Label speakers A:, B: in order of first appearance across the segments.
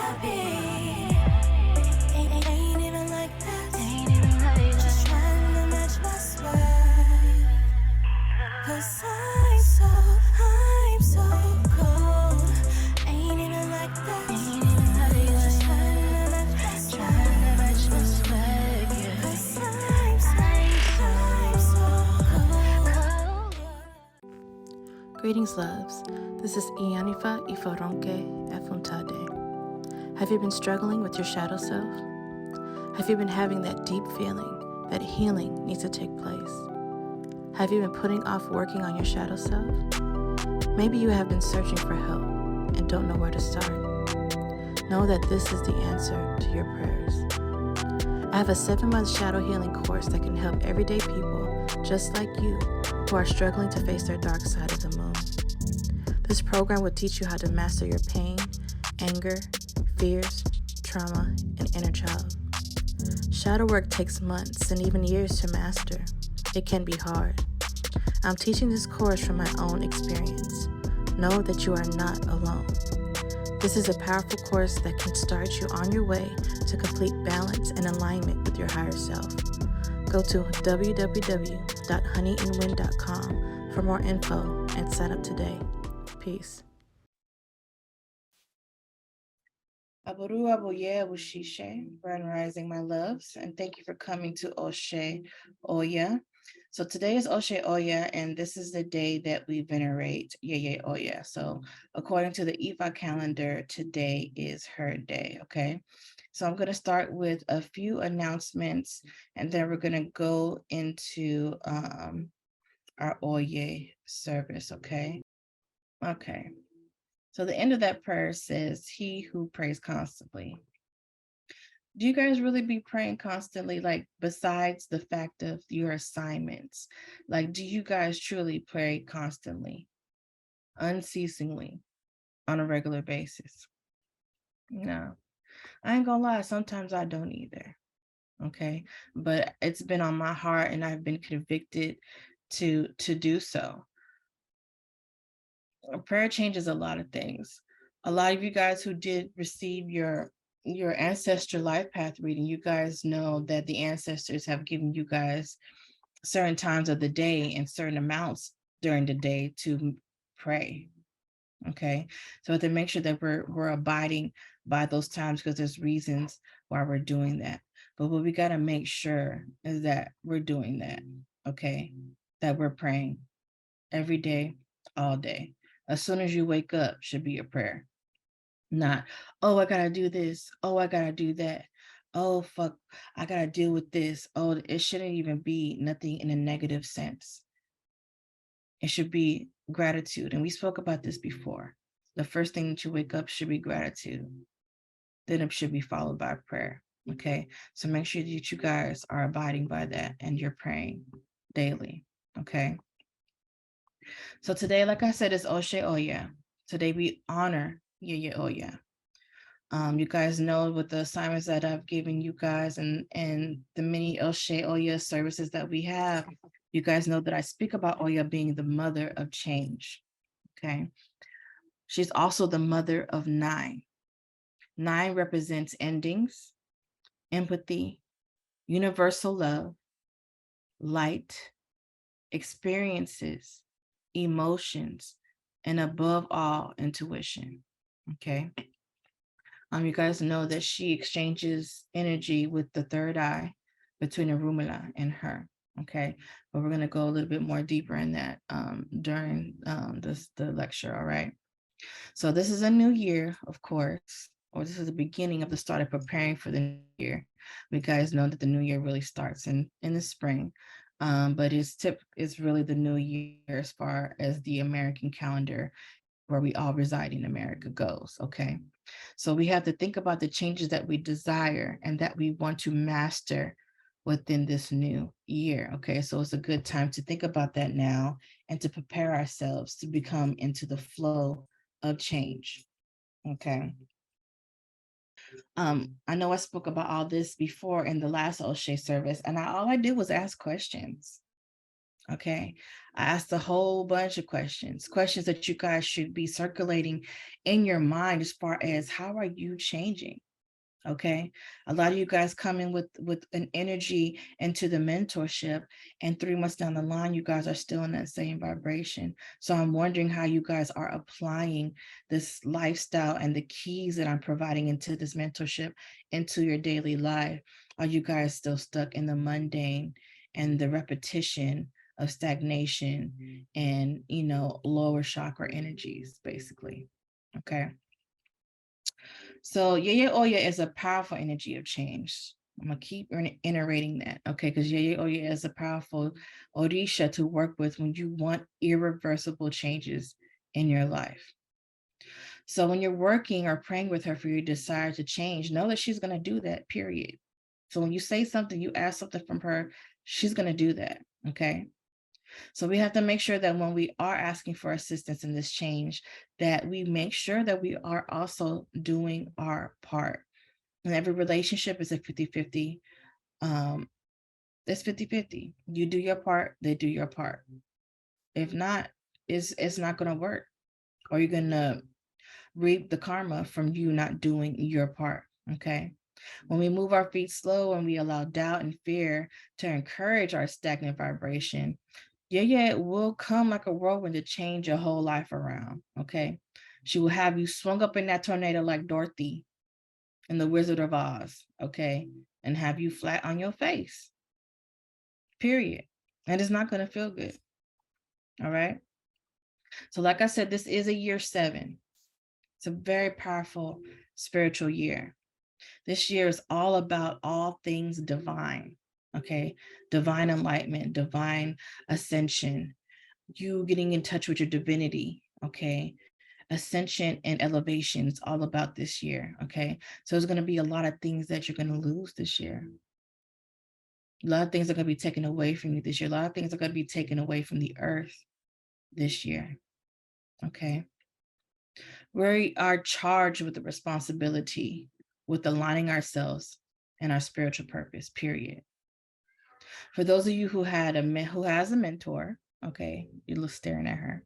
A: Ain't even like that. Just trying to match my swag. 'Cause I'm so cold. Ain't even like that. Just trying to match my swag. 'Cause I'm so cold.
B: Greetings, loves. This is Ianifa Iforonke Efuntade. Have you been struggling with your shadow self? Have you been having that deep feeling that healing needs to take place? Have you been putting off working on your shadow self? Maybe you have been searching for help and don't know where to start. Know that this is the answer to your prayers. I have a 7-month shadow healing course that can help everyday people just like you who are struggling to face their dark side of the moon. This program will teach you how to master your pain, anger, fears, trauma, and inner child. Shadow work takes months and even years to master. It can be hard. I'm teaching this course from my own experience. Know that you are not alone. This is a powerful course that can start you on your way to complete balance and alignment with your higher self. Go to www.honeynwind.com for more info and sign up today. Peace.
C: Aboru aboye abushishe, Grand Rising, my loves, and thank you for coming to Ose Oya. So today is Ose Oya, and this is the day that we venerate Yeye Oya. So according to the Ifa calendar, today is her day, okay? So I'm going to start with a few announcements, and then we're going to go into our Oye service, okay? Okay. So the end of that prayer says, he who prays constantly. Do you guys really be praying constantly? Like besides the fact of your assignments, like, do you guys truly pray constantly, unceasingly, on a regular basis? No, I ain't gonna lie. Sometimes I don't either. Okay. But it's been on my heart and I've been convicted to do so. Prayer changes a lot of things. A lot of you guys who did receive your ancestor life path reading, you guys know that the ancestors have given you guys certain times of the day and certain amounts during the day to pray. Okay, so to make sure that we're abiding by those times, because there's reasons why we're doing that. But what we got to make sure is that we're doing that. Okay, that we're praying every day, all day. As soon as you wake up should be a prayer. Not, oh, I gotta do this. Oh, I gotta do that. Oh, fuck, I gotta deal with this. Oh, it shouldn't even be nothing in a negative sense. It should be gratitude. And we spoke about this before. The first thing that you wake up should be gratitude. Then it should be followed by prayer. Okay. So make sure that you guys are abiding by that and you're praying daily. Okay. So today, like I said, is Ose Oya. Today we honor Yeye Oya. You guys know with the assignments that I've given you guys and the many Ose Oya services that we have, you guys know that I speak about Oya being the mother of change. Okay. She's also the mother of 9. 9 represents endings, empathy, universal love, light, experiences, emotions, and above all, intuition. Okay. You guys know that she exchanges energy with the third eye between Arumala and her. Okay, but we're going to go a little bit more deeper in that during the lecture. All right. So this is a new year, of course, or this is the beginning of the start of preparing for the new year. You guys know that the new year really starts in the spring, but it's really the new year as far as the American calendar, where we all reside in America, goes. Okay. So we have to think about the changes that we desire and that we want to master within this new year. Okay, so it's a good time to think about that now and to prepare ourselves to become into the flow of change. Okay. I know I spoke about all this before in the last O'Shea service, and all I did was ask questions. Okay. I asked a whole bunch of questions that you guys should be circulating in your mind as far as how are you changing? Okay. A lot of you guys come in with an energy into the mentorship, and 3 months down the line, you guys are still in that same vibration. So I'm wondering how you guys are applying this lifestyle and the keys that I'm providing into this mentorship into your daily life. Are you guys still stuck in the mundane and the repetition of stagnation and, lower chakra energies, basically? Okay. So Yeye Oya is a powerful energy of change. I'm gonna keep iterating that, okay? Because Yeye Oya is a powerful Orisha to work with when you want irreversible changes in your life. So when you're working or praying with her for your desire to change, know that she's gonna do that, period. So when you say something, you ask something from her, she's gonna do that, okay? So we have to make sure that when we are asking for assistance in this change, that we make sure that we are also doing our part. And every relationship is a 50-50. It's 50-50. You do your part, they do your part. If not, it's not going to work. Or you're going to reap the karma from you not doing your part. Okay. When we move our feet slow and we allow doubt and fear to encourage our stagnant vibration, it will come like a whirlwind to change your whole life around. Okay. She will have you swung up in that tornado like Dorothy in The Wizard of Oz. Okay. And have you flat on your face. Period. And it's not going to feel good. All right. So, like I said, this is a year 7. It's a very powerful spiritual year. This year is all about all things divine. Okay. Divine enlightenment, divine ascension, you getting in touch with your divinity. Okay. Ascension and elevation is all about this year. Okay. So there's going to be a lot of things that you're going to lose this year. A lot of things are going to be taken away from you this year. A lot of things are going to be taken away from the earth this year. Okay. We are charged with the responsibility with aligning ourselves and our spiritual purpose, period. For those of you who has a mentor, okay, you're staring at her,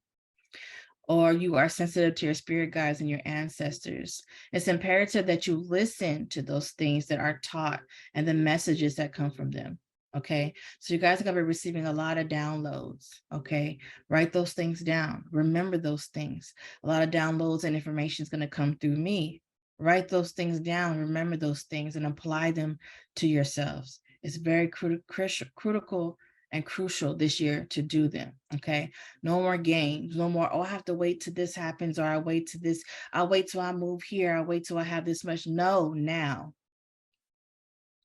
C: or you are sensitive to your spirit guides and your ancestors, it's imperative that you listen to those things that are taught and the messages that come from them. Okay. So you guys are going to be receiving a lot of downloads. Okay. Write those things down. Remember those things. A lot of downloads and information is going to come through me. Write those things down. Remember those things and apply them to yourselves. It's very critical and crucial this year to do them. Okay. No more games. No more, oh, I have to wait till this happens, or I wait till this. I'll wait till I move here. I'll wait till I have this much. No, now.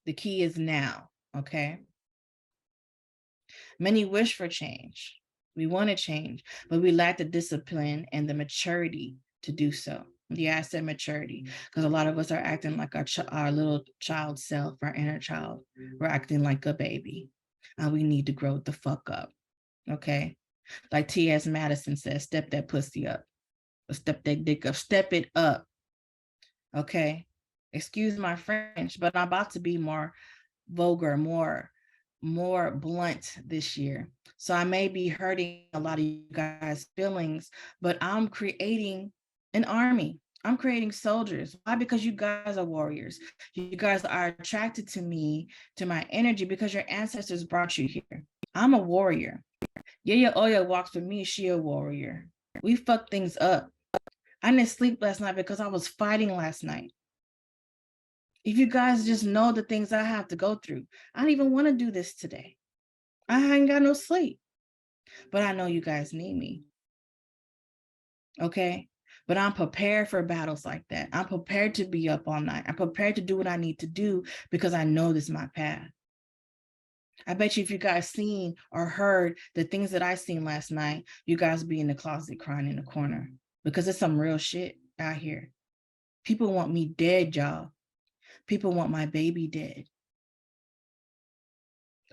C: The key is now. Okay. Many wish for change. We want to change, but we lack the discipline and the maturity to do so. Yeah, I said maturity, because a lot of us are acting like our little child self, our inner child. We're acting like a baby. And we need to grow the fuck up. Okay. Like T.S. Madison says, step that pussy up. Or step that dick up. Step it up. Okay. Excuse my French, but I'm about to be more vulgar, more blunt this year. So I may be hurting a lot of you guys' feelings, but I'm creating an army. I'm creating soldiers. Why? Because you guys are warriors. You guys are attracted to me, to my energy, because your ancestors brought you here. I'm a warrior. Yeye Oya walks with me. She a warrior. We fucked things up. I didn't sleep last night because I was fighting last night. If you guys just know the things I have to go through, I don't even want to do this today. I ain't got no sleep, but I know you guys need me. Okay. But I'm prepared for battles like that. I'm prepared to be up all night. I'm prepared to do what I need to do because I know this is my path. I bet you if you guys seen or heard the things that I seen last night, you guys be in the closet crying in the corner, because it's some real shit out here. People want me dead, y'all. People want my baby dead.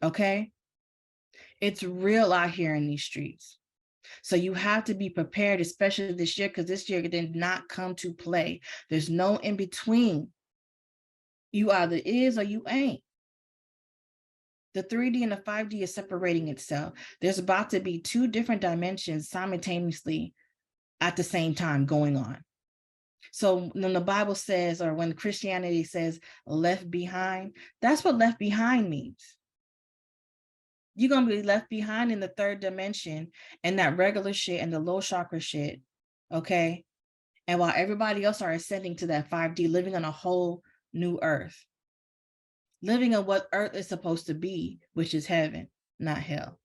C: Okay? It's real out here in these streets. So you have to be prepared, especially this year, because this year did not come to play. There's no in between. You either is or you ain't. The 3D and the 5D is separating itself. There's about to be 2 different dimensions simultaneously at the same time going on. So when the Bible says, or when Christianity says left behind, that's what left behind means. You're going to be left behind in the 3rd dimension and that regular shit and the low chakra shit. Okay. And while everybody else are ascending to that 5D, living on a whole new earth, living on what earth is supposed to be, which is heaven, not hell.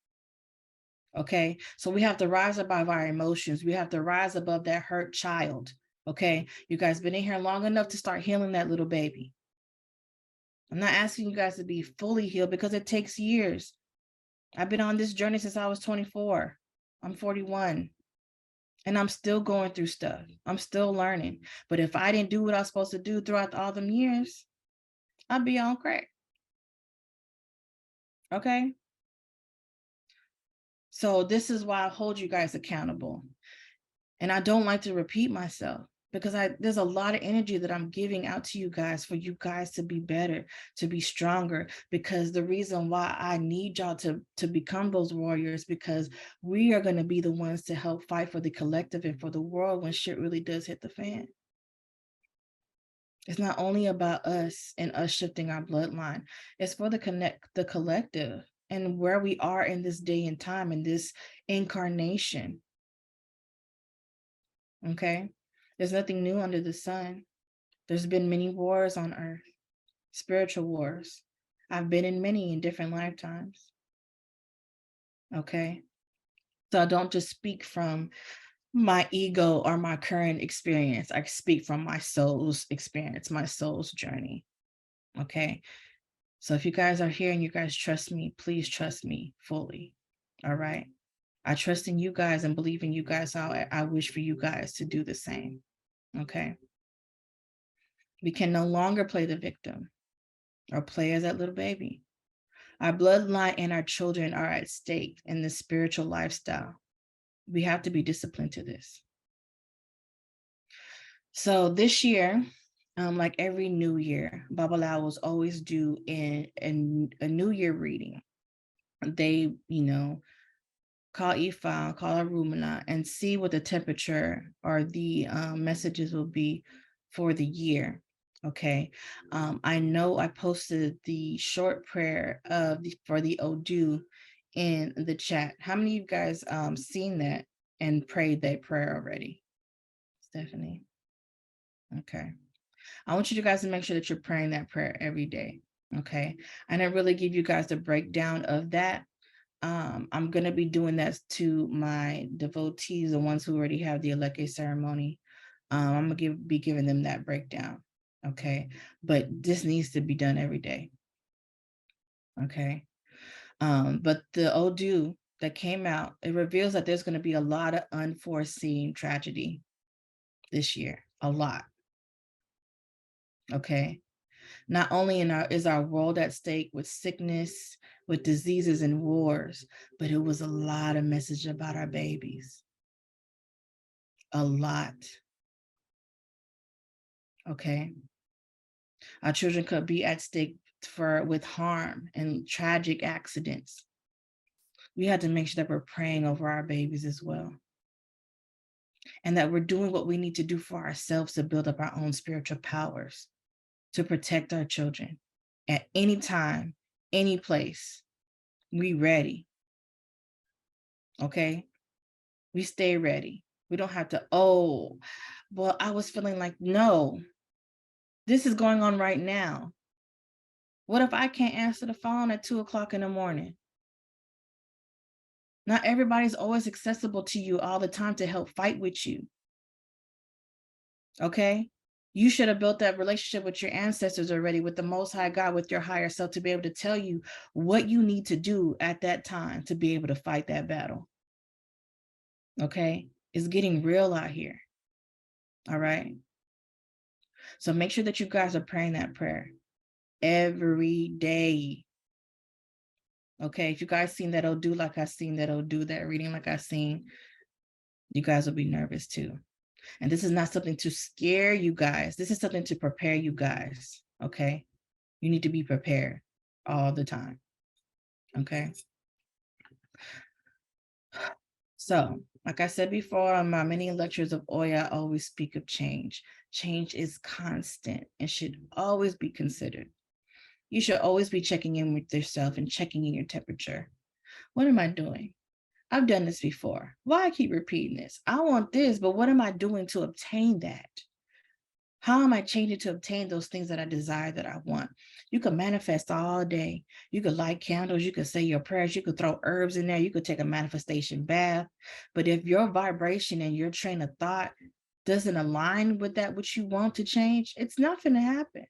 C: Okay. So we have to rise above our emotions. We have to rise above that hurt child. Okay. You guys been in here long enough to start healing that little baby. I'm not asking you guys to be fully healed because it takes years. I've been on this journey since I was 24. I'm 41. And I'm still going through stuff. I'm still learning. But if I didn't do what I was supposed to do throughout all them years, I'd be on crack. Okay? So this is why I hold you guys accountable. And I don't like to repeat myself because there's a lot of energy that I'm giving out to you guys for you guys to be better, to be stronger, because the reason why I need y'all to become those warriors, because we are going to be the ones to help fight for the collective and for the world when shit really does hit the fan. It's not only about us and us shifting our bloodline. It's for the collective and where we are in this day and time, in this incarnation. Okay? There's nothing new under the sun. There's been many wars on earth, spiritual wars. I've been in many in different lifetimes. Okay? So I don't just speak from my ego or my current experience. I speak from my soul's experience, my soul's journey. Okay? So if you guys are here and you guys trust me, please trust me fully. All right? I trust in you guys and believe in you guys. I wish for you guys to do the same. Okay? We can no longer play the victim or play as that little baby. Our bloodline and our children are at stake in this spiritual lifestyle. We have to be disciplined to this. So this year, like every new year, Babalawos always do a new year reading. They, call Ifa, call Arumana, and see what the temperature or the messages will be for the year. Okay. I know I posted the short prayer for the Odu in the chat. How many of you guys seen that and prayed that prayer already? Stephanie. Okay. I want you guys to make sure that you're praying that prayer every day. Okay. And I really give you guys the breakdown of that. I'm going to be doing that to my devotees, the ones who already have the Eleke ceremony. I'm going to be giving them that breakdown. Okay. But this needs to be done every day. Okay. But the Odu that came out, it reveals that there's going to be a lot of unforeseen tragedy this year. A lot. Okay. Not only is our world at stake with sickness, with diseases and wars, but it was a lot of message about our babies. A lot. Okay. Our children could be at stake with harm and tragic accidents. We had to make sure that we're praying over our babies as well. And that we're doing what we need to do for ourselves to build up our own spiritual powers, to protect our children at any time, any place. We ready. Okay. We stay ready. We don't have to, well, I was feeling like, no, this is going on right now. What if I can't answer the phone at 2:00 in the morning? Not everybody's always accessible to you all the time to help fight with you. Okay. You should have built that relationship with your ancestors already, with the Most High God, with your higher self, to be able to tell you what you need to do at that time to be able to fight that battle. Okay. It's getting real out here. All right. So make sure that you guys are praying that prayer every day. Okay. If you guys seen that Odu like I seen that Odu, that reading like I seen, you guys will be nervous too. And this is not something to scare you guys. This is something to prepare you guys. Okay. You need to be prepared all the time. Okay. So, like I said before, on my many lectures of Oya, I always speak of change. Change is constant and should always be considered. You should always be checking in with yourself and checking in your temperature. What am I doing? I've done this before. Why I keep repeating this? I want this, but what am I doing to obtain that? How am I changing to obtain those things that I desire, that I want? You can manifest all day. You could light candles. You could say your prayers. You could throw herbs in there. You could take a manifestation bath. But if your vibration and your train of thought doesn't align with that which you want to change, it's not going to happen.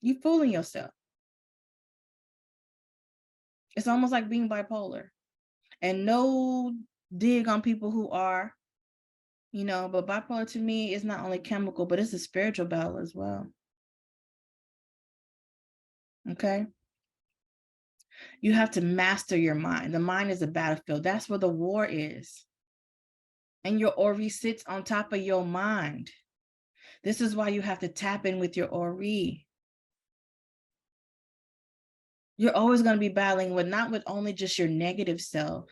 C: You're fooling yourself. It's almost like being bipolar. And no dig on people who are, but bipolar to me is not only chemical, but it's a spiritual battle as well. Okay. You have to master your mind. The mind is a battlefield. That's where the war is. And your Ori sits on top of your mind. This is why you have to tap in with your Ori. You're always going to be battling with not with only just your negative self,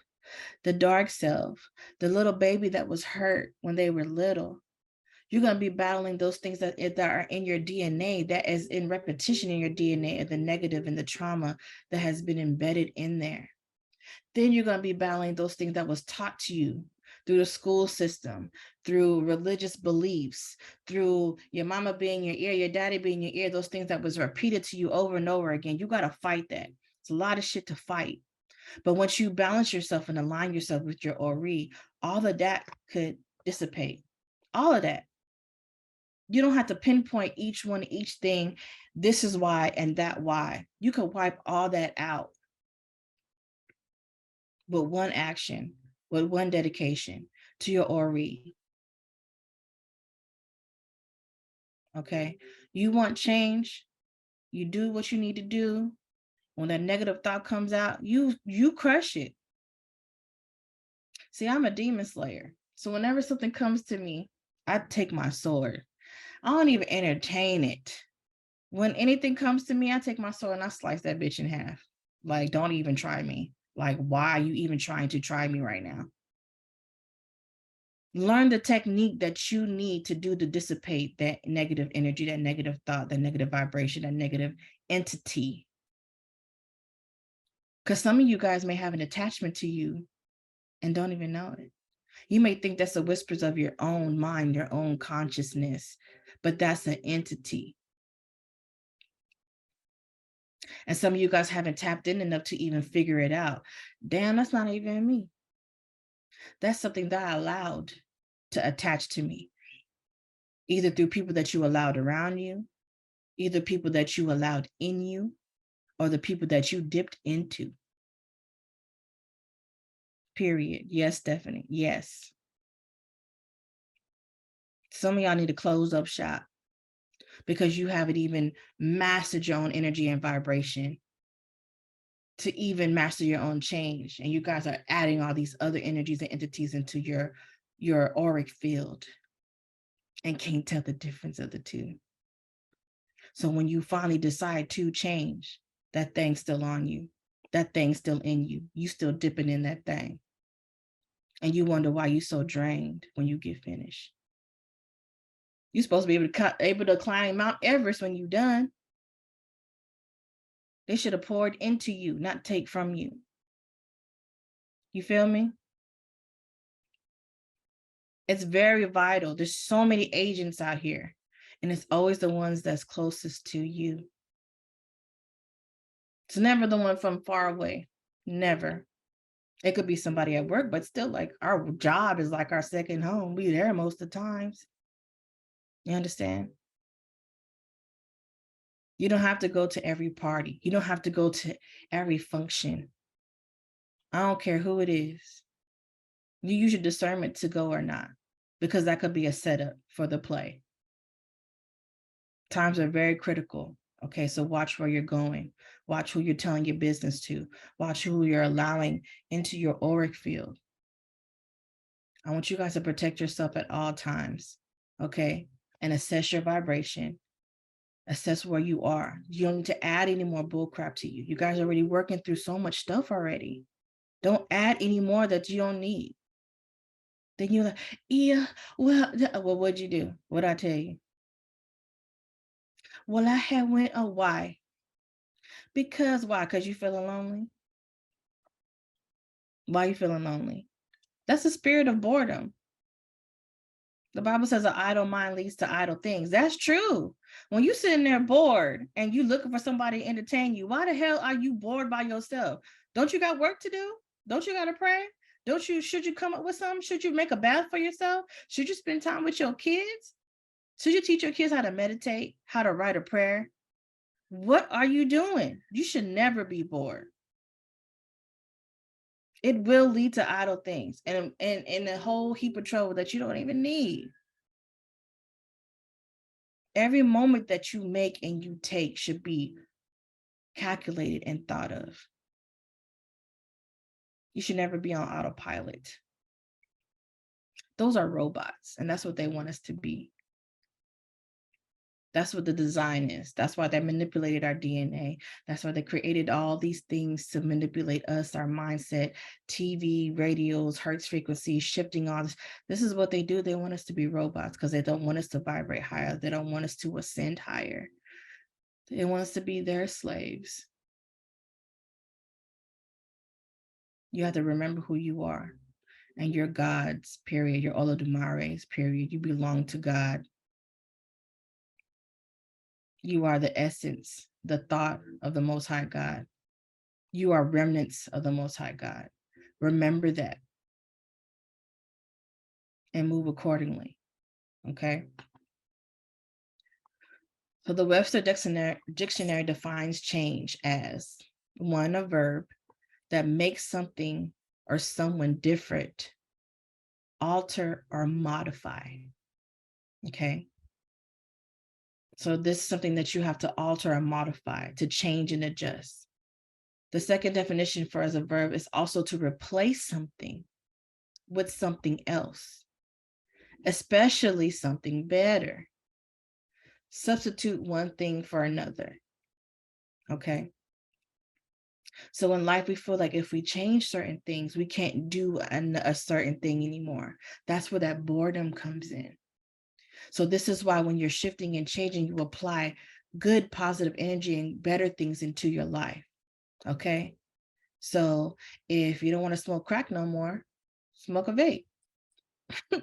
C: the dark self, the little baby that was hurt when they were little. You're going to be battling those things that are in your DNA, that is in repetition in your DNA, the negative and the trauma that has been embedded in there. Then you're going to be battling those things that was taught to you through the school system, through religious beliefs, through your mama being your ear, your daddy being your ear, those things that was repeated to you over and over again. You got to fight that. It's a lot of shit to fight. But once you balance yourself and align yourself with your Ori, all of that could dissipate. All of that. You don't have to pinpoint each one, each thing. This is why and that why. You can wipe all that out with one action, with one dedication to your Ori. Okay. You want change, you do what you need to do. When that negative thought comes out, you crush it. See, I'm a demon slayer. So whenever something comes to me, I take my sword. I don't even entertain it. When anything comes to me, I take my sword and I slice that bitch in half. Like, don't even try me. Like, why are you even trying to try me right now? Learn the technique that you need to do to dissipate that negative energy, that negative thought, that negative vibration, that negative entity. Because some of you guys may have an attachment to you and don't even know it. You may think that's the whispers of your own mind, your own consciousness, but that's an entity. And some of you guys haven't tapped in enough to even figure it out. Damn, that's not even me. That's something that I allowed to attach to me, either through people that you allowed around you, either people that you allowed in you, or the people that you dipped into. Period. Yes, Stephanie. Yes. Some of y'all need to close up shop because you haven't even mastered your own energy and vibration to even master your own change. And you guys are adding all these other energies and entities into your auric field and can't tell the difference of the two. So when you finally decide to change, that thing's still on you. That thing's still in you. You still dipping in that thing. And you wonder why you're so drained when you get finished. You're supposed to be able to climb Mount Everest when you're done. They should have poured into you, not take from you. You feel me? It's very vital. There's so many agents out here, and it's always the ones that's closest to you. It's never the one from far away. Never. It could be somebody at work, but still, like, our job is like our second home. We there most of the times. You understand? You don't have to go to every party. You don't have to go to every function. I don't care who it is. You use your discernment to go or not, because that could be a setup for the play. Times are very critical. Okay, so watch where you're going. Watch who you're telling your business to. Watch who you're allowing into your auric field. I want you guys to protect yourself at all times, okay? And assess your vibration. Assess where you are. You don't need to add any more bullcrap to you. You guys are already working through so much stuff already. Don't add any more that you don't need. Then you're like, yeah, well, what'd you do? What'd I tell you? Well, I had went, oh, why? Because why? Because you feeling lonely? Why are you feeling lonely? That's the spirit of boredom. The Bible says an idle mind leads to idle things. That's true. When you sitting there bored and you looking for somebody to entertain you, why the hell are you bored by yourself? Don't you got work to do? Don't you got to pray? Should you come up with something? Should you make a bath for yourself? Should you spend time with your kids? Should you teach your kids how to meditate, how to write a prayer? What are you doing? You should never be bored. It will lead to idle things and a whole heap of trouble that you don't even need. Every moment that you make and you take should be calculated and thought of. You should never be on autopilot. Those are robots, and that's what they want us to be. That's what the design is. That's why they manipulated our DNA. That's why they created all these things to manipulate us, our mindset, TV, radios, hertz frequencies, shifting all this. This is what they do. They want us to be robots because they don't want us to vibrate higher. They don't want us to ascend higher. They want us to be their slaves. You have to remember who you are. And you're God's, period. You're Olodumare's, period. You belong to God. You are the essence, the thought of the Most High God. You are remnants of the Most High God. Remember that and move accordingly, okay? So the Webster Dictionary defines change as one, a verb that makes something or someone different, alter or modify, okay? So this is something that you have to alter or modify, to change and adjust. The second definition for as a verb is also to replace something with something else, especially something better. Substitute one thing for another, okay? So in life, we feel like if we change certain things, we can't do a certain thing anymore. That's where that boredom comes in. So this is why when you're shifting and changing, you apply good, positive energy and better things into your life, okay? So if you don't want to smoke crack no more, smoke a vape. You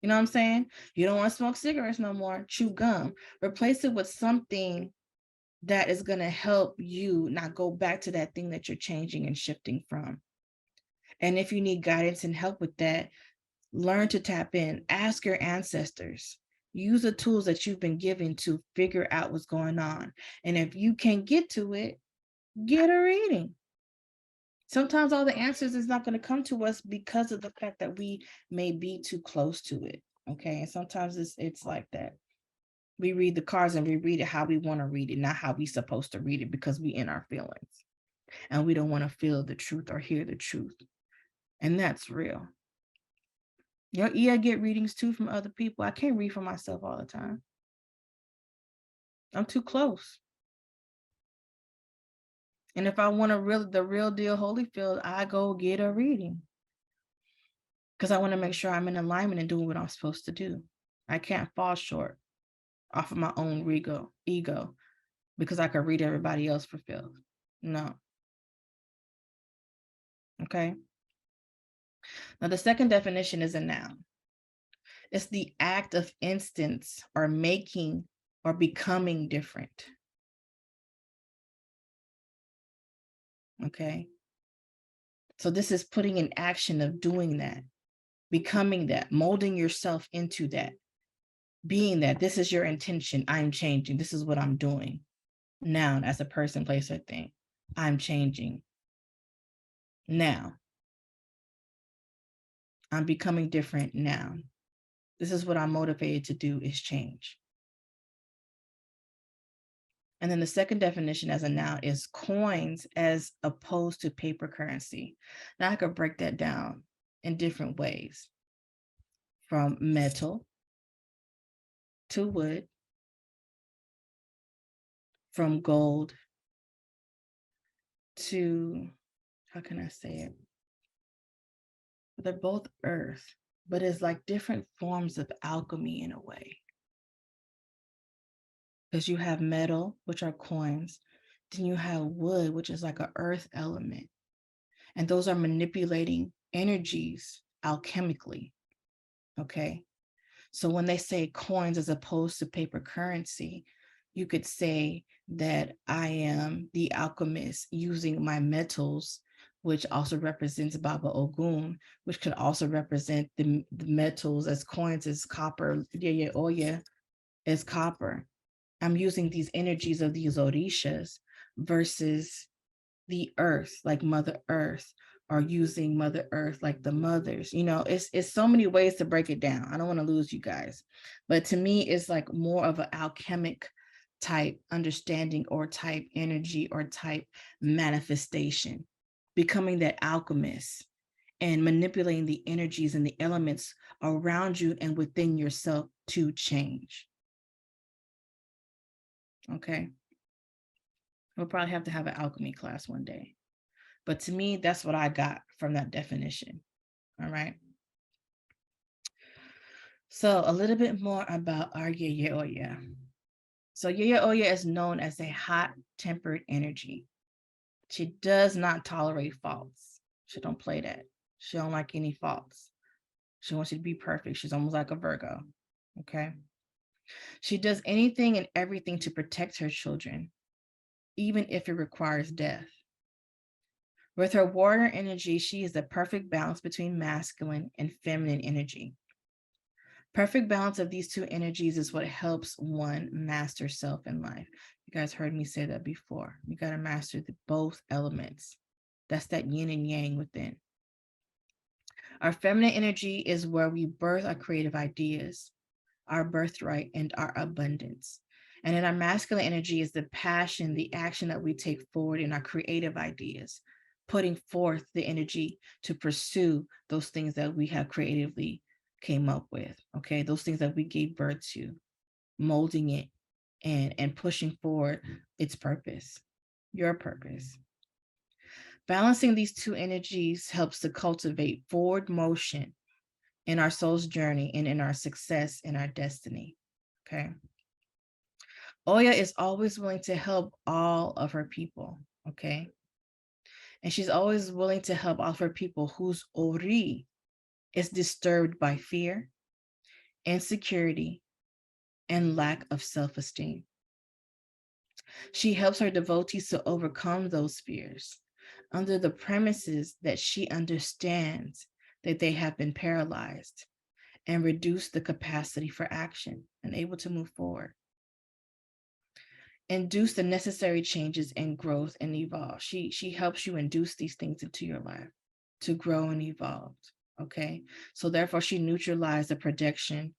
C: know what I'm saying? You don't want to smoke cigarettes no more, chew gum. Replace it with something that is going to help you not go back to that thing that you're changing and shifting from. And if you need guidance and help with that, learn to tap in, ask your ancestors, use the tools that you've been given to figure out what's going on. And if you can't get to it, get a reading. Sometimes all the answers is not going to come to us because of the fact that we may be too close to it. Okay. And sometimes it's like that. We read the cards and we read it how we want to read it, not how we supposed to read it, because we in our feelings and we don't want to feel the truth or hear the truth. And that's real. Yeah, I get readings too from other people. I can't read for myself all the time. I'm too close. And if I want the real deal Holyfield, I go get a reading. Because I want to make sure I'm in alignment and doing what I'm supposed to do. I can't fall short off of my own ego because I could read everybody else fulfilled. No. Okay. Now, the second definition is a noun. It's the act of instance or making or becoming different. Okay. So this is putting in action of doing that, becoming that, molding yourself into that, being that. This is your intention. I'm changing. This is what I'm doing. Noun as a person, place, or thing. I'm changing. Now. I'm becoming different now. This is what I'm motivated to do, is change. And then the second definition as a noun is coins as opposed to paper currency. Now I could break that down in different ways, from metal to wood from gold to, how can I say it? They're both earth, but it's like different forms of alchemy in a way. Because you have metal, which are coins, then you have wood, which is like an earth element. And those are manipulating energies alchemically. Okay. So when they say coins as opposed to paper currency, you could say that I am the alchemist using my metals, which also represents Baba Ogun, which could also represent the metals as coins, as copper, Ose Oya as copper. I'm using these energies of these orishas versus the earth, like Mother Earth, or using Mother Earth like the mothers. It's so many ways to break it down. I don't want to lose you guys. But to me, it's like more of an alchemic type understanding or type energy or type manifestation, becoming that alchemist and manipulating the energies and the elements around you and within yourself to change. Okay. We'll probably have to have an alchemy class one day. But to me, that's what I got from that definition. All right. So a little bit more about our Ose Oya. So Ose Oya is known as a hot-tempered energy. She does not tolerate faults. She don't play that. She don't like any faults. She wants you to be perfect. She's almost like a Virgo. Okay. She does anything and everything to protect her children, even if it requires death. With her warrior energy, she is the perfect balance between masculine and feminine energy. Perfect balance of these two energies is what helps one master self in life. You guys heard me say that before. You got to master both elements. That's that yin and yang within. Our feminine energy is where we birth our creative ideas, our birthright, and our abundance. And then our masculine energy is the passion, the action that we take forward in our creative ideas, putting forth the energy to pursue those things that we have creatively came up with. Okay, those things that we gave birth to, molding it and pushing forward its purpose, your purpose. Balancing these two energies helps to cultivate forward motion in our soul's journey and in our success and our destiny. Okay. Oya is always willing to help all of her people. Okay. And she's always willing to help all of her people whose ori is disturbed by fear, insecurity, and lack of self-esteem. She helps her devotees to overcome those fears under the premises that she understands that they have been paralyzed and reduce the capacity for action and able to move forward. Induce the necessary changes and growth and evolve. She helps you induce these things into your life to grow and evolve. Okay. So therefore she neutralized the projection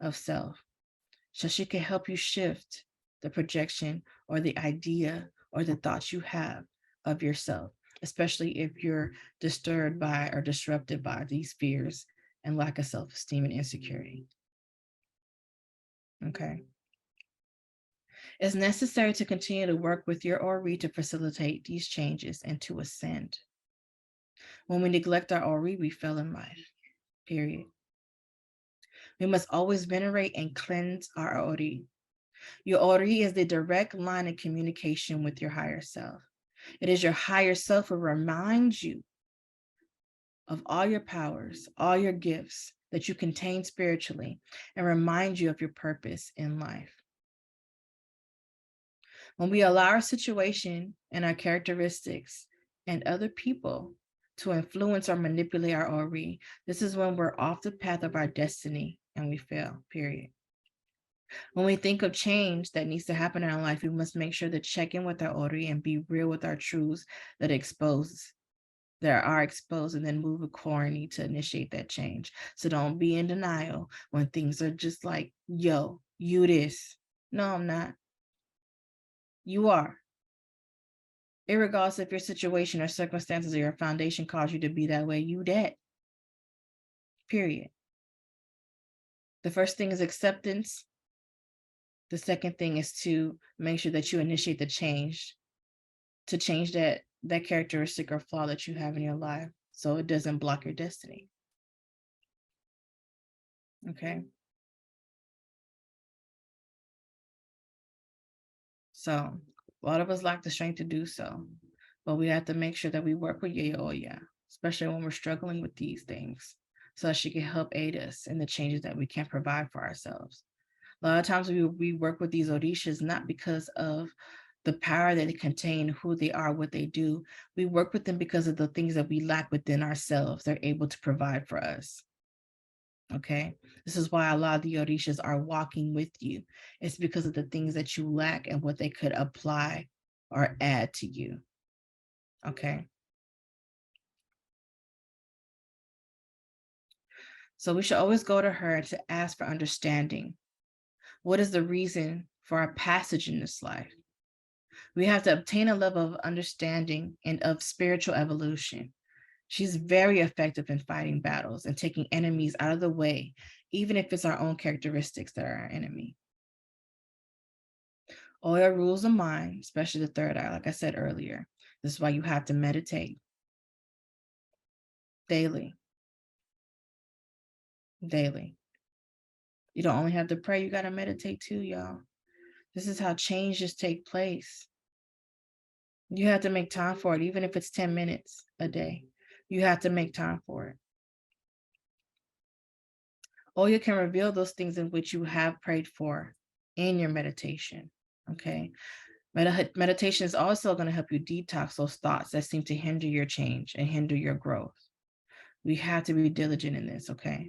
C: of self. So she can help you shift the projection or the idea or the thoughts you have of yourself, especially if you're disturbed by or disrupted by these fears and lack of self-esteem and insecurity. Okay. It's necessary to continue to work with your Ori to facilitate these changes and to ascend. When we neglect our Ori, we fail in life, period. We must always venerate and cleanse our Ori. Your Ori is the direct line of communication with your higher self. It is your higher self who reminds you of all your powers, all your gifts that you contain spiritually, and remind you of your purpose in life. When we allow our situation and our characteristics and other people to influence or manipulate our Ori, this is when we're off the path of our destiny and we fail, period. When we think of change that needs to happen in our life, we must make sure to check in with our Ori and be real with our truths that are exposed, and then move accordingly to initiate that change. So don't be in denial when things are just like, yo, you this. No, I'm not. You are. Irregardless if your situation or circumstances or your foundation cause you to be that way, you that. Period. The first thing is acceptance. The second thing is to make sure that you initiate the change, to change that characteristic or flaw that you have in your life so it doesn't block your destiny. Okay. So a lot of us lack the strength to do so, but we have to make sure that we work with Ose Oya, especially when we're struggling with these things, so that she can help aid us in the changes that we can't provide for ourselves. A lot of times we work with these Orishas not because of the power that they contain, who they are, what they do. We work with them because of the things that we lack within ourselves. They're able to provide for us. Okay. This is why a lot of the Orishas are walking with you. It's because of the things that you lack and what they could apply or add to you. Okay. So we should always go to her to ask for understanding. What is the reason for our passage in this life? We have to obtain a level of understanding and of spiritual evolution. She's very effective in fighting battles and taking enemies out of the way, even if it's our own characteristics that are our enemy. Oya rules the mind, especially the third eye, like I said earlier. This is why you have to meditate daily. Daily. You don't only have to pray, you got to meditate too, y'all. This is how changes take place. You have to make time for it, even if it's 10 minutes a day. You have to make time for it. Oya can reveal those things in which you have prayed for in your meditation. Okay. Meditation is also going to help you detox those thoughts that seem to hinder your change and hinder your growth. We have to be diligent in this. Okay.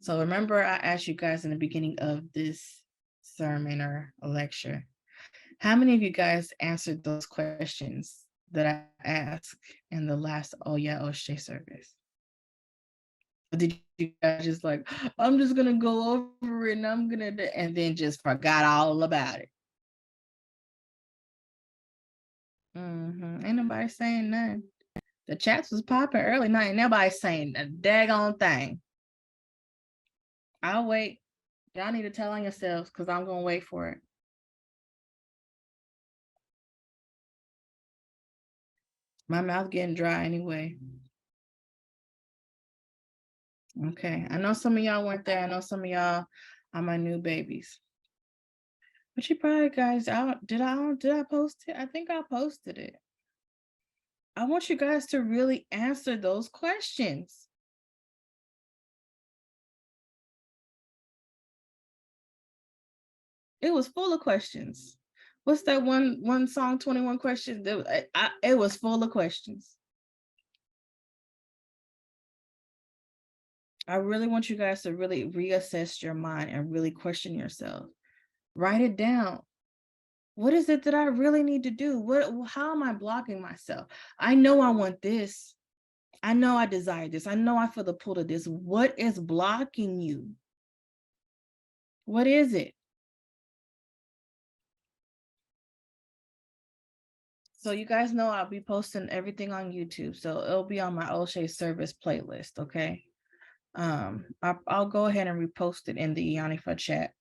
C: So remember, I asked you guys in the beginning of this sermon or a lecture, how many of you guys answered those questions that I asked in the last Oya Oshe service? Or did you guys just like, I'm just going to go over it and then just forgot all about it? Ain't nobody saying nothing. The chats was popping early night. Ain't nobody saying a daggone thing. I'll wait. Y'all need to tell on yourselves because I'm going to wait for it. My mouth getting dry anyway. Okay. I know some of y'all weren't there. I know some of y'all are my new babies. But you probably guys out. Did I post it? I think I posted it. I want you guys to really answer those questions. It was full of questions. What's that one song, 21 questions? It was full of questions. I really want you guys to really reassess your mind and really question yourself. Write it down. What is it that I really need to do? How am I blocking myself? I know I want this. I know I desire this. I know I feel the pull to this. What is blocking you? What is it? So you guys know I'll be posting everything on YouTube. So it'll be on my Oshe service playlist, okay? I'll go ahead and repost it in the Ianifa chat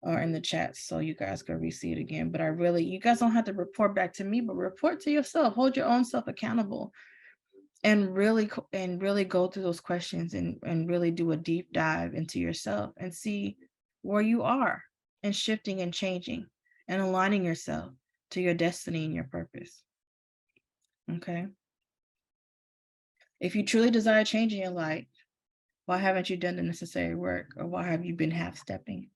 C: or in the chat so you guys can re-see it again. But you guys don't have to report back to me, but report to yourself. Hold your own self accountable and really go through those questions and really do a deep dive into yourself and see where you are and shifting and changing and aligning yourself to your destiny and your purpose. Okay. If you truly desire change in your life, why haven't you done the necessary work, or why have you been half-stepping?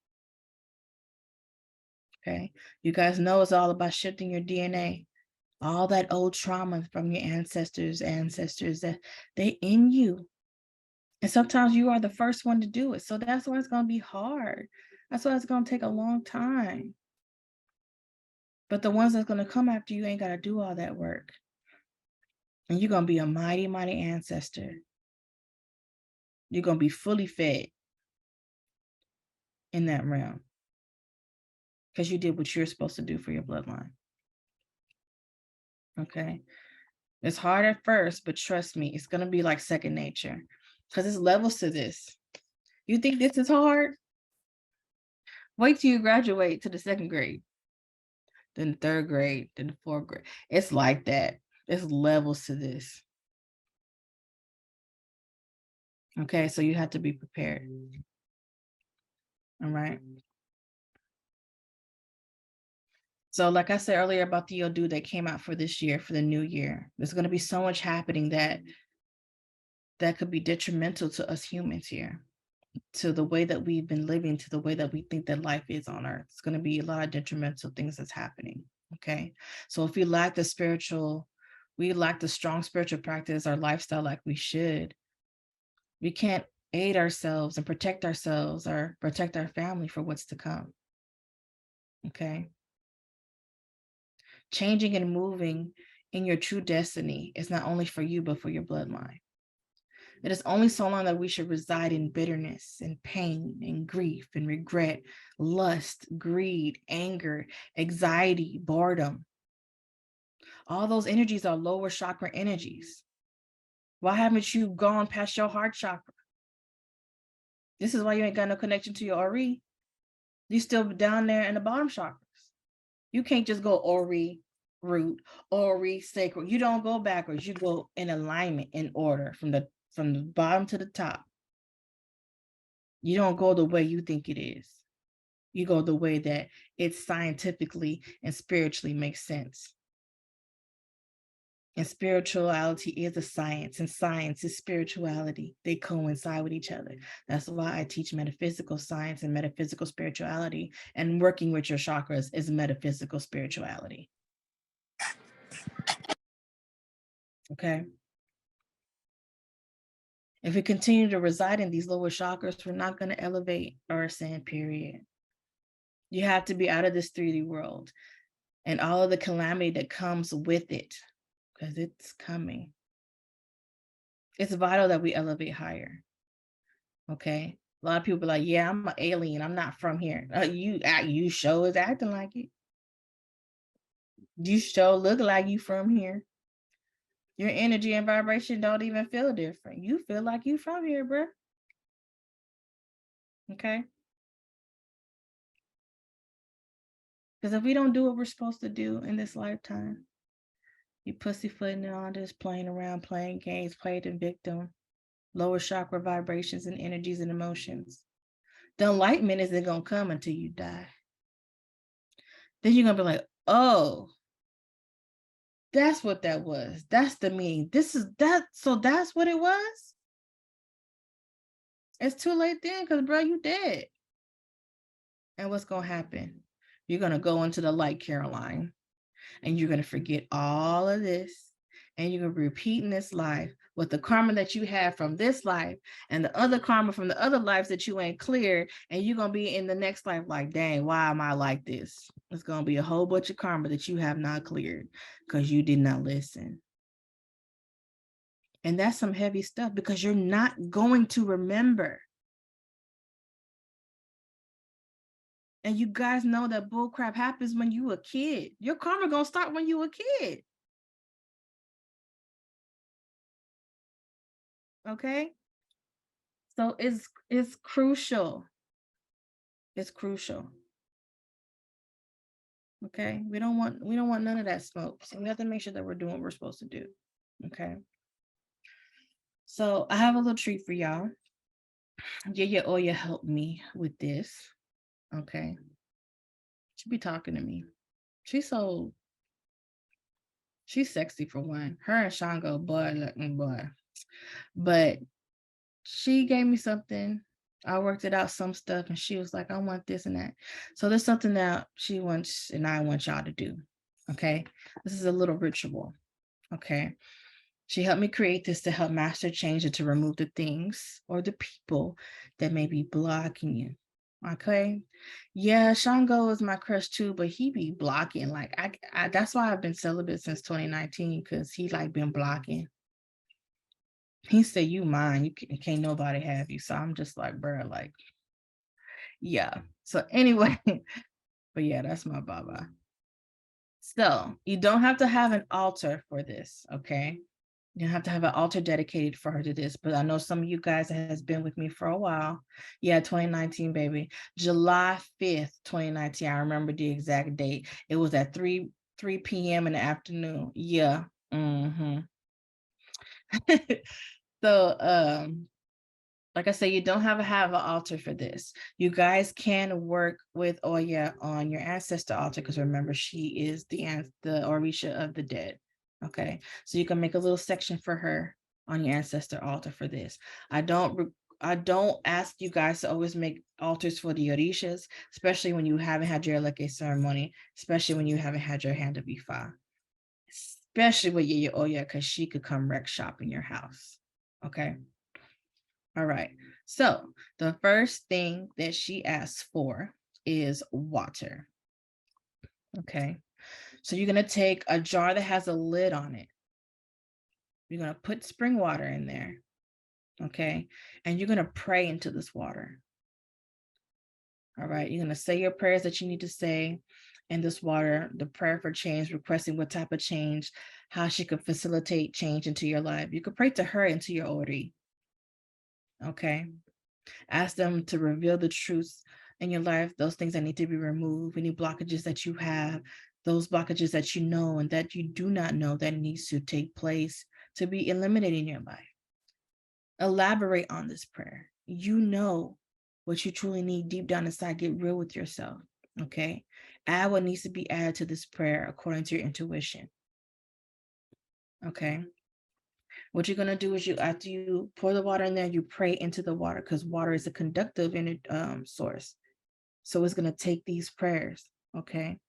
C: Okay. You guys know it's all about shifting your DNA. All that old trauma from your ancestors that they in you. And sometimes you are the first one to do it. So that's why it's going to be hard. That's why it's going to take a long time. But the ones that's going to come after you ain't got to do all that work. And you're going to be a mighty, mighty ancestor. You're going to be fully fed in that realm because you did what you're supposed to do for your bloodline. Okay. It's hard at first, but trust me, it's going to be like second nature because there's levels to this. You think this is hard? Wait till you graduate to the 2nd grade, then the 3rd grade, then the 4th grade. It's like that. There's levels to this. Okay, so you have to be prepared. All right. So like I said earlier about the Odu that came out for this year, for the new year, there's going to be so much happening that could be detrimental to us humans here, to the way that we've been living, to the way that we think that life is on earth. It's going to be a lot of detrimental things that's happening. Okay. So if we lack the strong spiritual practice or lifestyle like we should, we can't aid ourselves and protect ourselves or protect our family for what's to come. Okay. Changing and moving in your true destiny is not only for you, but for your bloodline. It is only so long that we should reside in bitterness and pain and grief and regret, lust, greed, anger, anxiety, boredom. All those energies are lower chakra energies. Why haven't you gone past your heart chakra? This is why you ain't got no connection to your Ori. You still down there in the bottom chakras. You can't just go Ori, root, Ori, sacral. You don't go backwards. You go in alignment, in order, from the bottom to the top. You don't go the way you think it is. You go the way that it scientifically and spiritually makes sense. And spirituality is a science, and science is spirituality. They coincide with each other. That's why I teach metaphysical science and metaphysical spirituality, and working with your chakras is metaphysical spirituality. Okay. If we continue to reside in these lower chakras, we're not going to elevate or ascend, period. You have to be out of this 3D world and all of the calamity that comes with it, because it's coming. It's vital that we elevate higher. Okay. A lot of people are like, yeah, I'm an alien. I'm not from here. You sure is acting like it. You sure look like you from here. Your energy and vibration don't even feel different. You feel like you from here, bro. Okay. Because if we don't do what we're supposed to do in this lifetime, you pussyfooting and all this, playing around, playing games, playing the victim, lower chakra vibrations and energies and emotions. The enlightenment isn't going to come until you die. Then you're going to be like, oh, that's what that was. That's the meaning. This is that. So that's what it was. It's too late then, because, bro, you dead. And what's going to happen? You're going to go into the light, Caroline, and you're going to forget all of this. And you're going to repeat in this life with the karma that you have from this life and the other karma from the other lives that you ain't cleared. And you're going to be in the next life like, dang, why am I like this? It's going to be a whole bunch of karma that you have not cleared because you did not listen. And that's some heavy stuff, because you're not going to remember. And you guys know that bull crap happens when you a kid. Your karma going to start when you a kid. Okay? So it's crucial. It's crucial. Okay? We don't want none of that smoke. So we have to make sure that we're doing what we're supposed to do. Okay? So I have a little treat for y'all. Ose Oya helped me with this. Okay? She be talking to me. She's sexy for one. Her and Shango, boy. But she gave me something. I worked it out, some stuff, and she was like, I want this and that. So there's something that she wants and I want y'all to do. Okay. This is a little ritual. Okay. She helped me create this to help master change and to remove the things or the people that may be blocking you. Okay. Yeah, Shango is my crush too, but he be blocking. Like I that's why I've been celibate since 2019, because he like been blocking. He said, you mine, you can't nobody have you. So I'm just like, bro, like, yeah. So anyway, but yeah, that's my baba. So you don't have to have an altar for this, okay? You have to have an altar dedicated for her to this, but I know some of you guys that has been with me for a while. Yeah, 2019, baby. July 5th, 2019. I remember the exact date. It was at 3 p.m. in the afternoon. Yeah. So like I said, you don't have an altar for this. You guys can work with Oya on your ancestor altar, because remember, she is the Orisha of the dead. Okay, so you can make a little section for her on your ancestor altar for this. I don't ask you guys to always make altars for the Orishas, especially when you haven't had your Eleke ceremony, especially when you haven't had your hand of Ifa, especially with your Oya, because she could come wreck shop in your house. Okay. All right. So the first thing that she asks for is water. Okay. So you're going to take a jar that has a lid on it. You're going to put spring water in there. Okay. And you're going to pray into this water. All right. You're going to say your prayers that you need to say in this water, the prayer for change, requesting what type of change, how she could facilitate change into your life. You could pray to her into your Ori. Okay. Ask them to reveal the truths in your life, those things that need to be removed, any blockages that you have, those blockages that you know and that you do not know that needs to take place to be eliminated in your life. Elaborate on this prayer. You know what you truly need deep down inside. Get real with yourself, okay? Add what needs to be added to this prayer according to your intuition, okay? What you're going to do is after you pour the water in there, you pray into the water, because water is a conductive source. So it's going to take these prayers. Okay.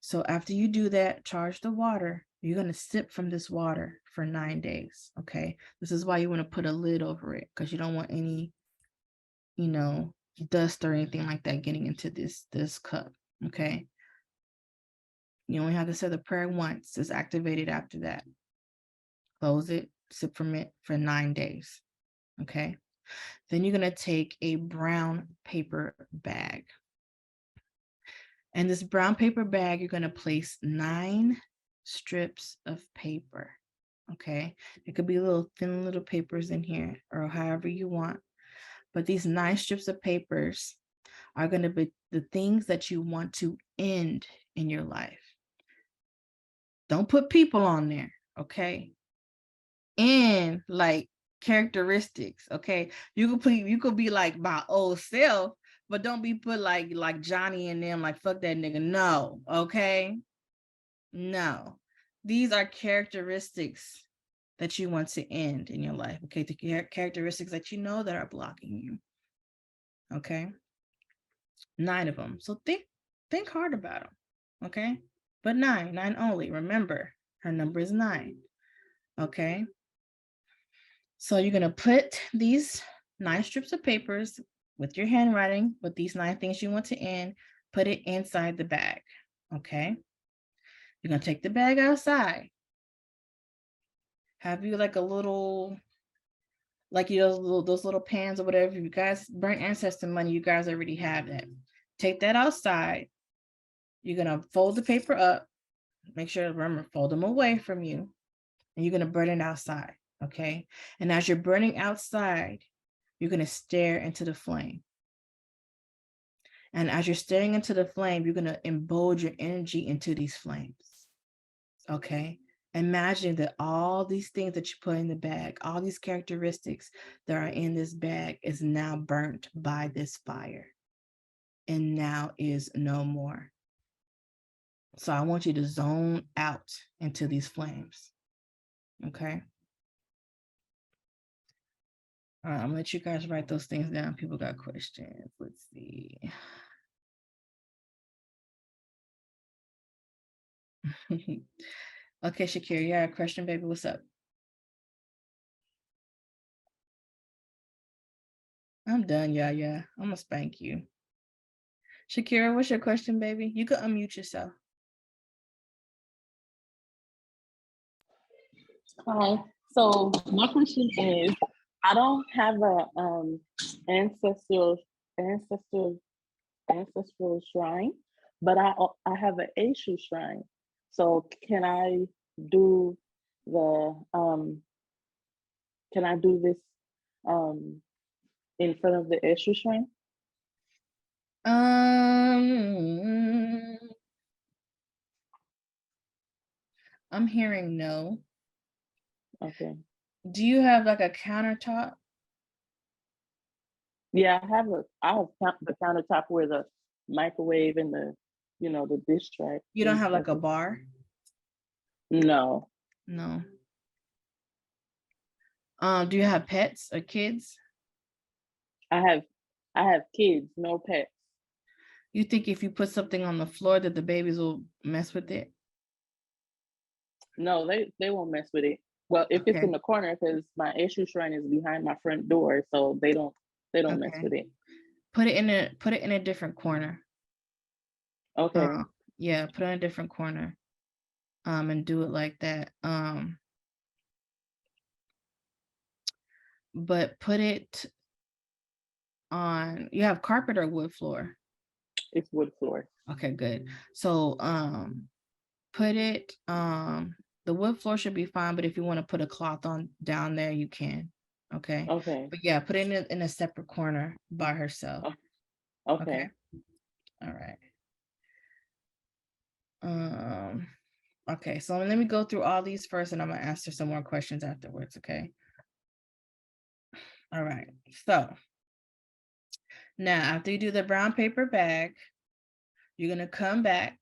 C: So after you do that, charge the water. You're going to sip from this water for 9 days. Okay. This is why you want to put a lid over it, because you don't want any, dust or anything like that getting into this cup. Okay. You only have to say the prayer once. It's activated after that. Close it, sip from it for 9 days. Okay. Then you're going to take a brown paper bag. And this brown paper bag, you're going to place 9 strips of paper. Okay. It could be thin little papers in here, or however you want. But these 9 strips of papers are going to be the things that you want to end in your life. Don't put people on there. Okay. And like characteristics. Okay. You could be like my old self, but don't be put like Johnny and them, like fuck that nigga. No. Okay. No. These are characteristics that you want to end in your life. Okay. The characteristics that you know that are blocking you. Okay. 9 of them. So think hard about them. Okay. But 9 only. Remember, her number is 9. Okay. So you're going to put these 9 strips of papers with your handwriting, with these 9 things you want to end, put it inside the bag. Okay. You're going to take the bag outside. Have you like a little, like those little pans or whatever. If you guys burn ancestor money, you guys already have that. Take that outside. You're going to fold the paper up. Make sure, remember, fold them away from you. And you're going to burn it outside. Okay. And as you're burning outside, you're going to stare into the flame. And as you're staring into the flame, you're going to embody your energy into these flames. Okay. Imagine that all these things that you put in the bag, all these characteristics that are in this bag is now burnt by this fire and now is no more. So I want you to zone out into these flames. Okay. All right, I'm gonna let you guys write those things down. People got questions. Let's see. Okay, Shakira, you got a question, baby? What's up? I'm done, yeah. I'm gonna spank you. Shakira, what's your question, baby? You can unmute yourself.
D: Hi. So my question is, I don't have a ancestral ancestral ancestral shrine, but I have an Eshu shrine. So can I do the can I do this in front of the extra shrine?
C: I'm hearing no.
D: Okay.
C: Do you have like a countertop?
D: Yeah, I have the countertop where the microwave and the the dish tray
C: You don't
D: and
C: have
D: stuff
C: like a
D: is.
C: bar?
D: No,
C: No. Do you have pets or kids?
D: I have kids, no pets.
C: You think if you put something on the floor that the babies will mess with it?
D: No, they won't mess with it. Well, if it's
C: Okay.
D: in the corner, because my extra shrine is behind my front door, so they don't mess
C: Okay.
D: with it.
C: Put it in a different corner.
D: Okay.
C: Yeah, put it in a different corner. And do it like that. But put it on, you have carpet or wood floor?
D: It's wood floor.
C: Okay, good. So put it the wood floor should be fine, but if you want to put a cloth on down there, you can. Okay.
D: Okay.
C: But yeah, put it in a separate corner by herself.
D: Okay.
C: All right. Okay, so let me go through all these first and I'm gonna answer some more questions afterwards, okay? All right, so now after you do the brown paper bag, you're gonna come back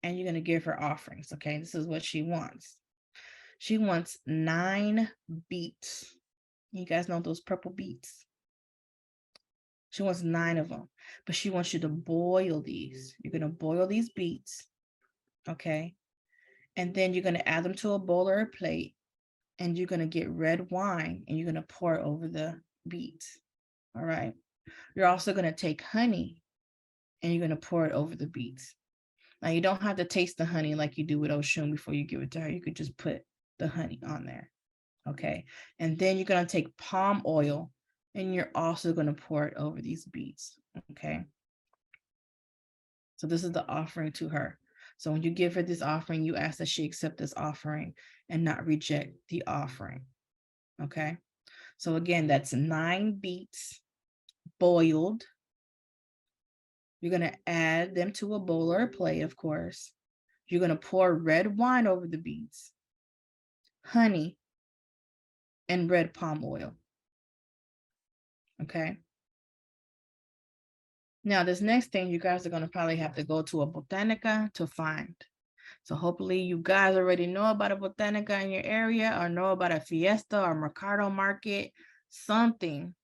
C: and you're gonna give her offerings, okay? This is what she wants. She wants 9 beets. You guys know those purple beets? She wants 9 of them, but she wants you to boil these. You're gonna boil these beets, okay? And then you're gonna add them to a bowl or a plate, and you're gonna get red wine and you're gonna pour it over the beets. All right. You're also gonna take honey and you're gonna pour it over the beets. Now you don't have to taste the honey like you do with Oshun before you give it to her. You could just put the honey on there. Okay. And then you're gonna take palm oil and you're also gonna pour it over these beets. Okay. So this is the offering to her. So when you give her this offering, you ask that she accept this offering and not reject the offering. Okay. So again, that's 9 beets boiled. You're going to add them to a bowl or a plate, of course. You're going to pour red wine over the beets, honey, and red palm oil. Okay. Now, this next thing you guys are going to probably have to go to a botanica to find. So hopefully you guys already know about a botanica in your area or know about a fiesta or mercado market, something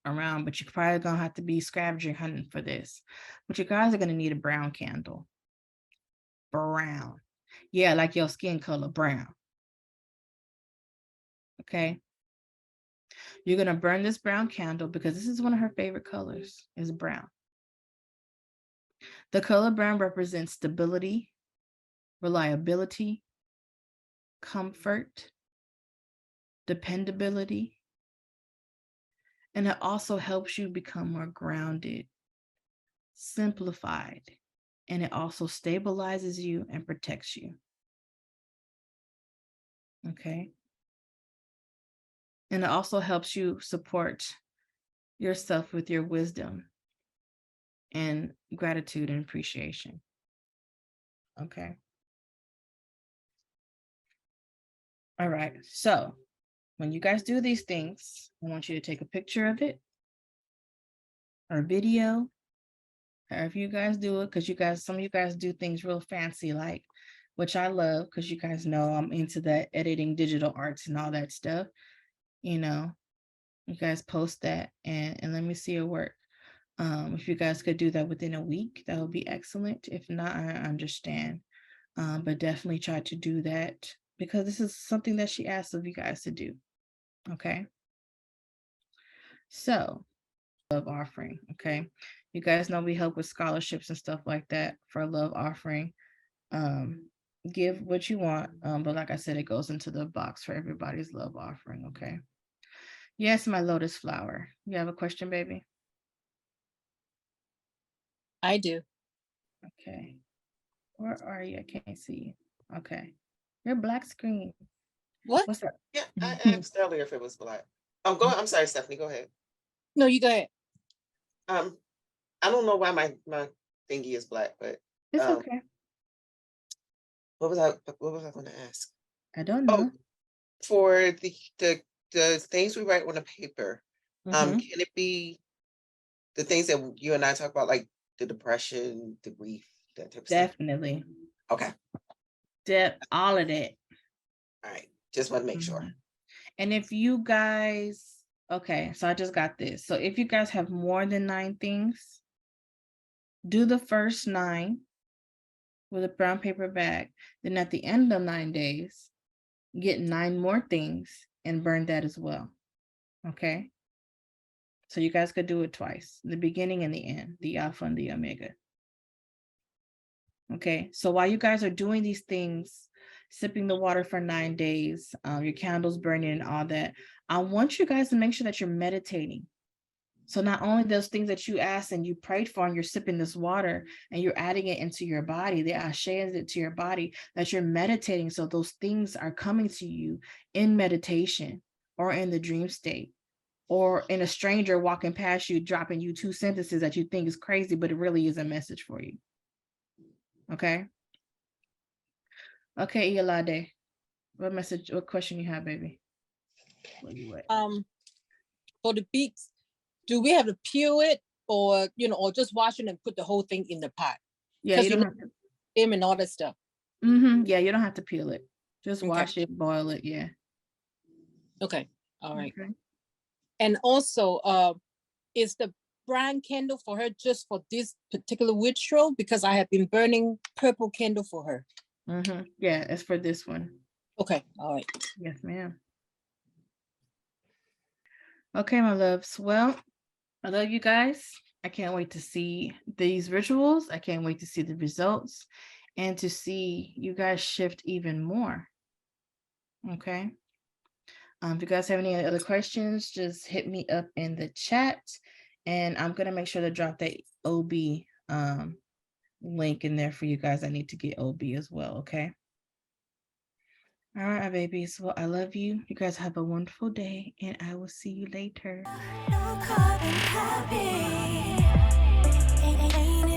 C: around, but you're probably gonna have to be scavenger hunting for this. But you guys are gonna need a brown candle. Brown. Yeah, like your skin color, brown. Okay. You're gonna burn this brown candle because this is one of her favorite colors, is brown. The color brown represents stability, reliability, comfort, dependability, and it also helps you become more grounded, simplified, and it also stabilizes you and protects you. Okay. And it also helps you support yourself with your wisdom and gratitude and appreciation. Okay. All right. So when you guys do these things, I want you to take a picture of it or video, however you guys do it, because you guys, some of you guys do things real fancy, like, which I love because you guys know I'm into that editing digital arts and all that stuff. You know, you guys post that and let me see your work. If you guys could do that within a week, that would be excellent. If not, I understand. But definitely try to do that because this is something that she asked of you guys to do. Okay. So, love offering. Okay. You guys know we help with scholarships and stuff like that for a love offering. Give what you want. But like I said, it goes into the box for everybody's love offering. Okay. Yes, my lotus flower. You have a question, baby?
E: I do.
C: Okay. Where are you? I can't see you. Okay. Your black screen.
E: What?
C: What's up?
F: Yeah, I asked earlier if it was black. Go ahead. I'm sorry, Stephanie, go ahead.
E: No, you go ahead.
F: I don't know why my thingy is black, but
C: It's okay.
F: what was I going to ask?
C: I don't know.
F: For the things we write on the paper,
C: Mhm.
F: can it be the things that you and I talk about, like the depression, the grief, that type of stuff?
C: Definitely.
F: Okay.
C: All of that.
F: All right. Just want to make sure.
C: Mhm. And if you guys, okay, so I just got this. So if you guys have more than 9 things, do the first 9 with a brown paper bag. Then at the end of 9 days, get 9 more things and burn that as well. Okay. So you guys could do it twice, the beginning and the end, the alpha and the omega. Okay. So while you guys are doing these things, sipping the water for 9 days, your candles burning and all that, I want you guys to make sure that you're meditating. So not only those things that you asked and you prayed for, and you're sipping this water and you're adding it into your body, the ashe is it to your body, that you're meditating. So those things are coming to you in meditation or in the dream state, or in a stranger walking past you, dropping you 2 sentences that you think is crazy, but it really is a message for you. Okay. Okay, Iolade, what question you have, baby? Where you at?
E: For the beets, do we have to peel it, or or just wash it and put the whole thing in the pot?
C: Yeah, you don't have to.
E: Them and all that stuff.
C: Yeah, you don't have to peel it. Just
E: Okay.
C: wash it, boil it. Yeah.
E: Okay. All right.
C: Okay.
E: And also, is the brown candle for her just for this particular ritual? Because I have been burning purple candle for her.
C: Yeah, it's for this one.
E: Okay. All right.
C: Yes, ma'am. Okay, my loves. Well, I love you guys. I can't wait to see these rituals. I can't wait to see the results and to see you guys shift even more. Okay. If you guys have any other questions, just hit me up in the chat, and I'm gonna make sure to drop the OB link in there for you guys. I need to get OB as well. Okay. All right, my babies. Well, I love you. You guys have a wonderful day, and I will see you later.
A: No carbon copy. Ain't